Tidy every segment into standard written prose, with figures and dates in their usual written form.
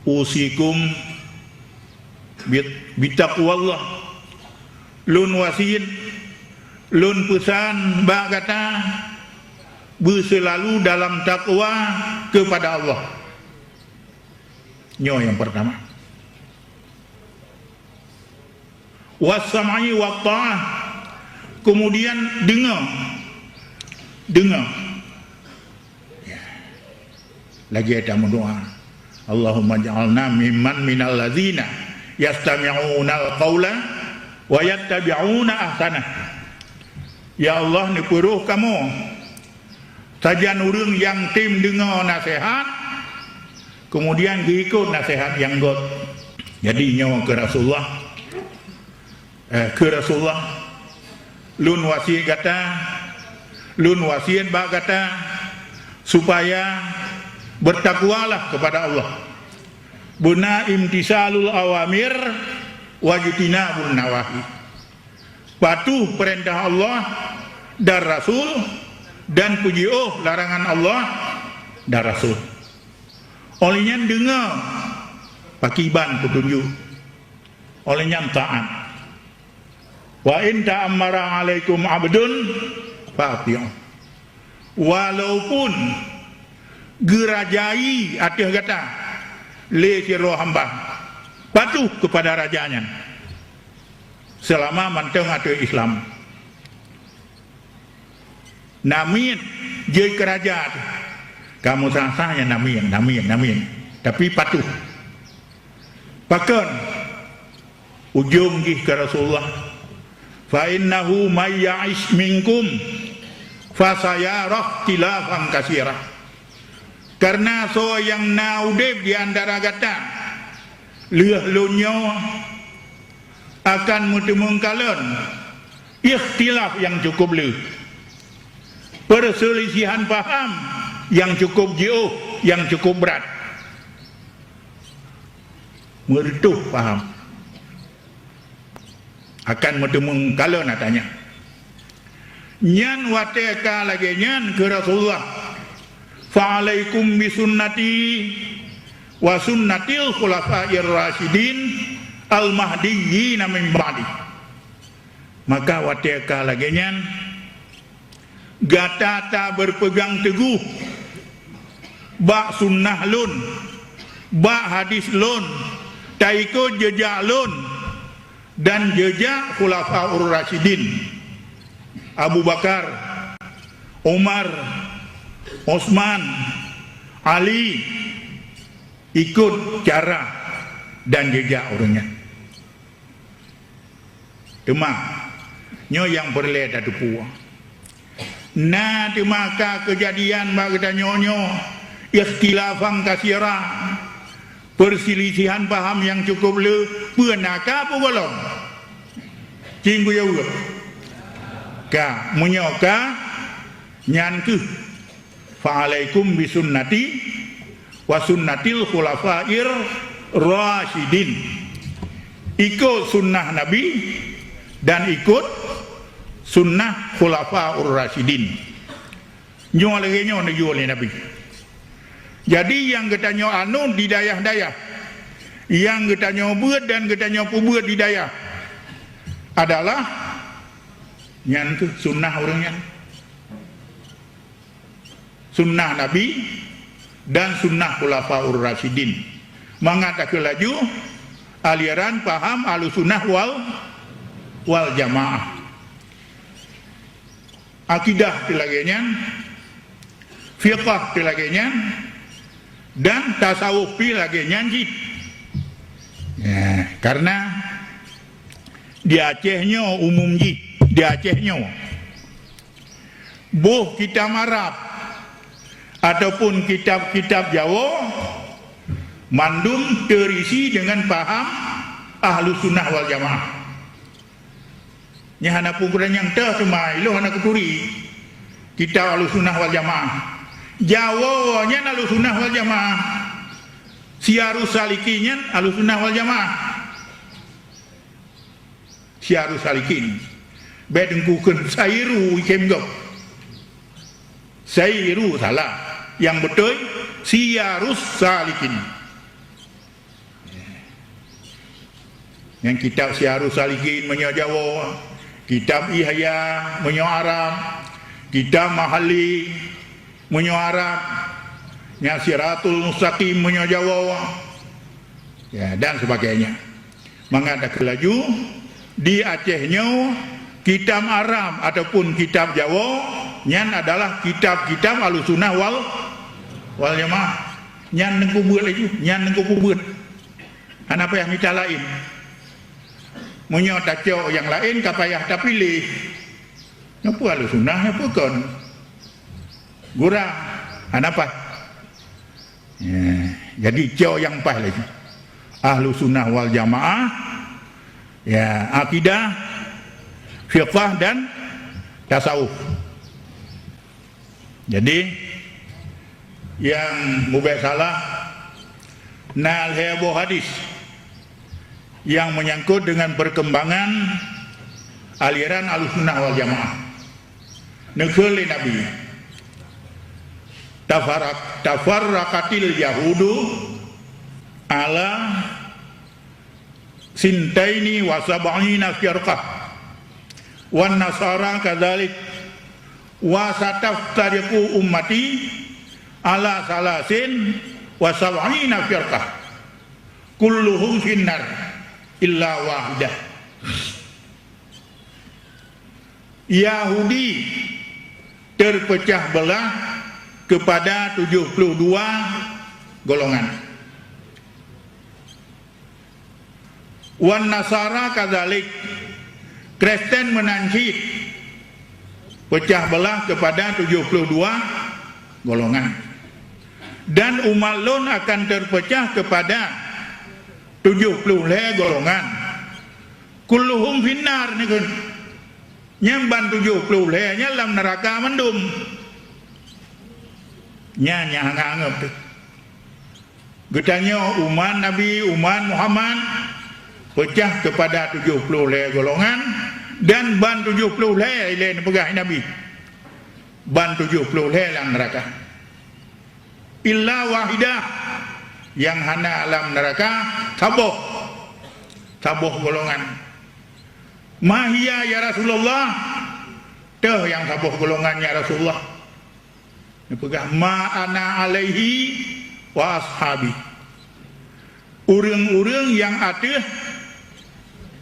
usikum bitaqwallah. Lun wasiat, lun pesan bak kata berselalu dalam takwa kepada Allah. Nyo yang pertama. Wassam'i wa ta'ah. Kemudian dengar. Lagi ada mendoa. Allahumma ja'alna mimman minal ladzina yastami'una al-qawla wa yattabi'una ahsanah. Ya Allah, ni puruh kamu sajan urang yang tim dengar nasihat kemudian ikut nasihat yang god. Jadi nyawa ke Rasulullah lun wasiat kata, lun wasiat bak kata supaya bertakwalah kepada Allah. Buna imtisalul awamir wajtinabun nawahi. Patuh perintah Allah dan Rasul dan puji'uh larangan Allah dan Rasul. Olehnya dengar pakiban petunjuk. Olehnya taat. Wa in ta'ammara alaikum abdun fa'ati'u. Walaupun gerajai atas kata le siro hamba patuh kepada rajanya selama manteng atas Islam. Namin je kerajaan kamu sahnya namin tapi patuh. Bahkan ujung ke Rasulullah, fa innahu may ya'ish minkum fasayara ikhtilafan katsira. Karena so yang naudib di antara kata leuh lunyo akan mutemengkalen ikhtilaf yang cukup leuh, perselisihan paham yang cukup jauh, yang cukup berat, mertuh paham akan mutemengkalen natanya. Nyan wateka lagi nyan ke Rasulullah, fa'alaikum bisunnati wa sunnatil khulafa'ir rasyidin al-mahdiyyin min ba'di. Maka wateka lagi nyan gata ta berpegang teguh bak sunnah lun, bak hadis lun, ta ikut jejak lun dan jejak khulafa'ur rasyidin Abu Bakar, Umar, Osman, Ali, ikut cara dan jejak orangnya. Demak nyo yang berle dadu puang. Na demaka kejadian bagda nyonyo ikhtilafan katsira, perselisihan paham yang cukup le penaka pugolong. Cinggu ya uga. Ka menyoka nyanku fa'alaikum bisunnati wa sunnatil khulafa'ir rasyidin. Ikut sunnah Nabi dan ikut sunnah khulafa'ur rasyidin. Nyo lagi nyo oleh Nabi. Jadi yang kita nyo anu di dayah-dayah, yang kita nyo buat dan kita nyo buat di dayah adalah nyan tu sunnah orangnya, sunnah Nabi dan sunnah khulafa'ur rasyidin. Mengatakan laju aliran paham ahlussunnah wal jamaah. Akidah tilagenya, fiqh tilagenya, dan tasawuf tilagenya jid. Ya, karena di Acehnya umum jid. Di Acehnya buh kitab Arab ataupun kitab-kitab Jawa mandum terisi dengan paham ahlussunnah wal jamaah. Nya hana pukuran yang teh cuma ilo hana kuturi kitab ahlussunnah wal jamaah. Jawa nya ahlussunnah wal jamaah, Syiarus Salikin ahlussunnah wal jamaah. Syiarus Salikin bedengkukeun sairu ikemgok. Sairu salah, yang betul Syiarus Salikin. Yang kitab Syiarus Salikin menyo Jawa, kitab Ihya menyo Arab, kitab Mahali menyo Arab, yang Siratul Mustaqim menyo Jawa, ya, dan sebagainya. Mengadak laju di Acehnya kitab Arab ataupun kitab Jawa nyan adalah kitab-kitab Ahlussunnah wal Jamaah. Nyan nengkubut lagi, nyan nengkubut. Apa yang minta lain? Menyo taco yang lain kapayah tak pilih. Apa Ahlussunnah apa kon? Gurang. Apa? Ya, jadi cio yang pas lagi. Ahlussunnah wal Jamaah, ya, akidah, fiqh dan tasawuf. Jadi yang mubah salah nal heboh hadis yang menyangkut dengan perkembangan aliran Ahlussunnah wal Jamaah. Negeri Nabi tafarraqatil yahudu ala sintaini wa sab'ina firqah wan nasara kadzalik wa sataftariqu ummati ala salasin wa sab'ina firqah kulluhum finnar illa wahidah. Yahudi terpecah belah kepada 72 golongan. Wan nasara kadzalik, Kristen menancit pecah belah kepada 72 golongan. Dan umat lon akan terpecah kepada 70 golongan. Kulluhum finnar ni kan. Nyamban 70 nya dalam neraka mendum. Nya anggap tu. Getanya umat Nabi, umat Muhammad pecah kepada 70 golongan dan ban 70 lain pegah Nabi. Ban 70 dalam neraka. Illa wahidah, yang hana alam neraka saboh golongan. Mahia ya Rasulullah, tuh yang saboh golongan ya Rasulullah. Pegah ma'ana alaihi wa ashabi. Urang-urang yang ada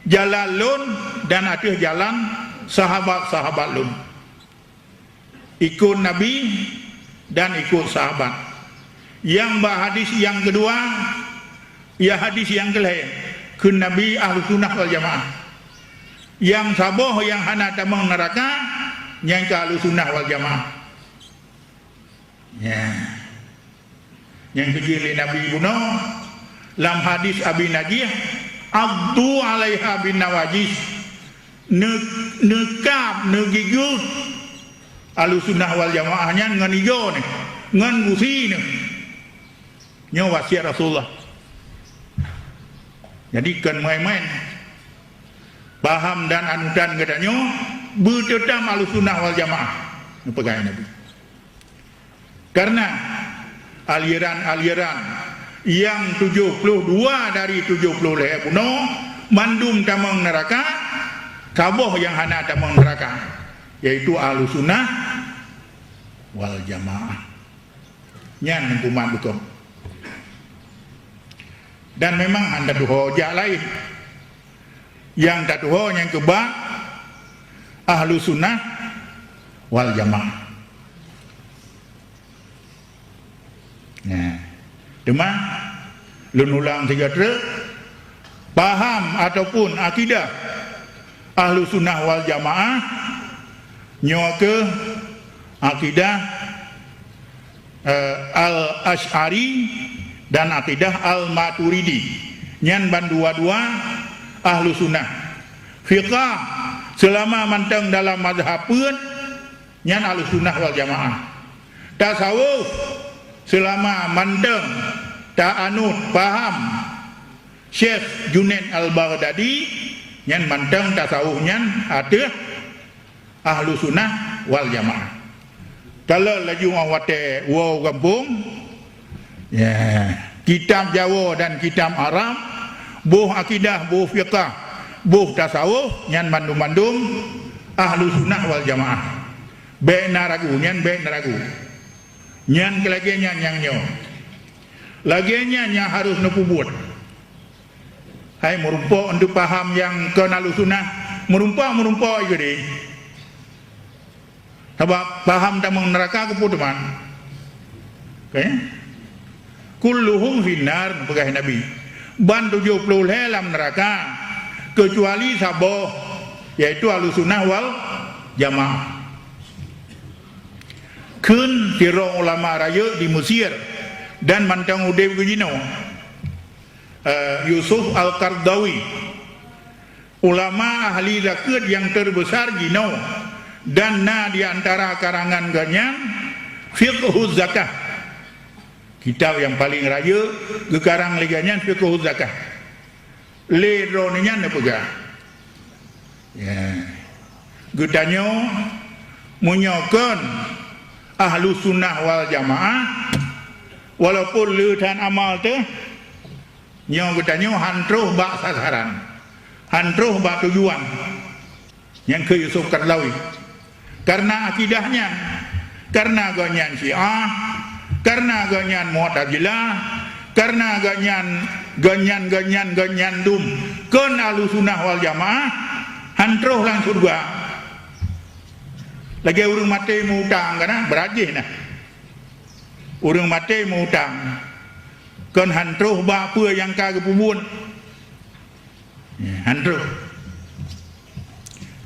jalan lun dan ada jalan sahabat-sahabat lun. Ikut Nabi dan ikut sahabat. Yang hadis yang kedua, ya hadis yang kelain ke Nabi Ahlussunnah wal Jamaah. Yang saboh yang hana tamang neraka yang ke Ahlussunnah wal Jamaah. Ya. Yang kecil Nabi bunuh dalam hadis Abi Najih, abdu alaiha bin nawajis, nekap negigut Ahlussunnah wal Jamaahnya ngan ijo ni, ngan busi ni. Nya wasiat Rasulullah. Jadi kan main-main paham dan anutan katanya bertetap Ahlussunnah wal Jamaah pegang Nabi. Karena aliran-aliran yang 72 dari 70 puno mandum tamang neraka, kaboh yang hana tamang neraka, yaitu Ahlussunnah wal Jamaah. Nyan hukuman betul. Dan memang anda hujah lain yang tatuho yang kebak Ahlussunnah wal Jamaah. Nah, demang lunulang tiga truk paham ataupun akidah Ahlussunnah wal Jamaah nyawa ke akidah Al-Asy'ari dan akidah Al-Maturidi. Nyan ban dua-dua Ahlussunnah. Fiqah selama manteng dalam mazhab pun nyan Ahlussunnah wal Jamaah. Tasawuf selama manteng ta anut paham Syekh Junaid Al-Baghdadi nyan manteng tasawuf nyan ada Ahlussunnah wal Jamaah. Kalau laju awate wow kampung, ya, kitab Jawa dan kitab Arab buh akidah, buh fiqah, buh tasawuf, nyan mandum-mandum ahlu sunnah wal jamaah. Baik naragu, nyan baik naragu. Nyan kelagiannya yang nyo. Lagiannya yang harus nupubut. Hai merumpa untuk paham yang ke ahlu sunnah, merumpa itu deh. Sebab paham tamang neraka ke teman. Okay? Kulluhum finnar, pegah Nabi. Ban 70 dalam neraka kecuali sabo, yaitu ahlussunnah wal jamaah. Kun tiro ulama raya di Mesir dan mantang ude begino. Yusuf Al-Qardawi, ulama ahli zakat yang terbesar gino, dan di antara karangan ganyan fiqhuz zakah, kitab yang paling raya gekarang leganyan fiqhuz zakah. Leroninya nepegah. Ya. Getanyo munyokon ahlu sunnah wal jamaah walaupun leutan amal teh nyo getanyo hantruh bak sasaran, hantruh bak tujuan yang ke Yusuf Qardawi. Karena akidahnya, karena ganyan Syiah, karena ganyan Mu'tazilah, karena ganyan dum kon ahlussunnah wal jamaah hantruh lang surga. Lagi urang mati mau utang kana berajih nah. Urang mati mau utang. Kon hantruh ba apa yang ka kepubun. Ya, hantruh.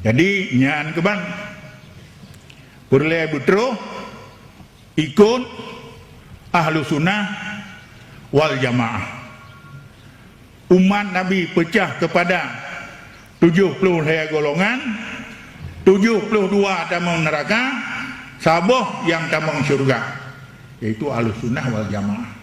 Jadi nyan keban Perle butro ikut ahlu sunnah wal jamaah. Umat Nabi pecah kepada 70 golongan, 72 tamang neraka, saboh yang tamang syurga, yaitu ahlu sunnah wal jamaah.